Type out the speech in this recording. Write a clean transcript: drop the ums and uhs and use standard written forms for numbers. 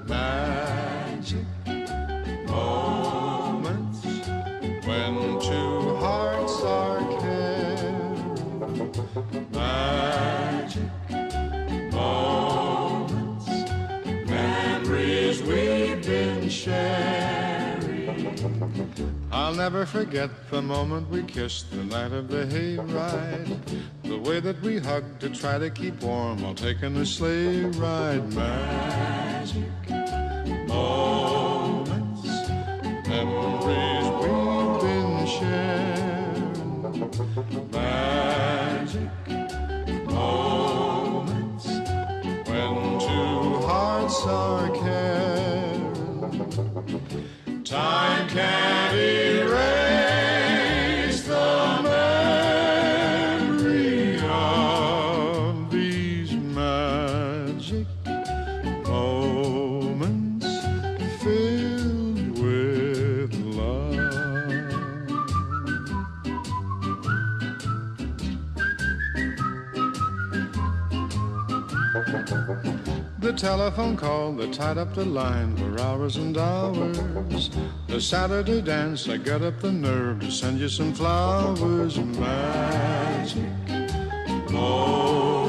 Magic moments when two hearts are caring. Magic moments, memories we've been sharing. I'll never forget the moment we kissed the night of the hayride. The way that we hugged to try to keep warm while taking the sleigh ride. Magic moments, memories we've been sharing. Magic moments when two hearts are caring. Time can't erase the memory of these magic moments filled with love. The telephone call that tied up the line for hours and hours. The Saturday dance, I got up the nerve to send you some flowers. Magic moments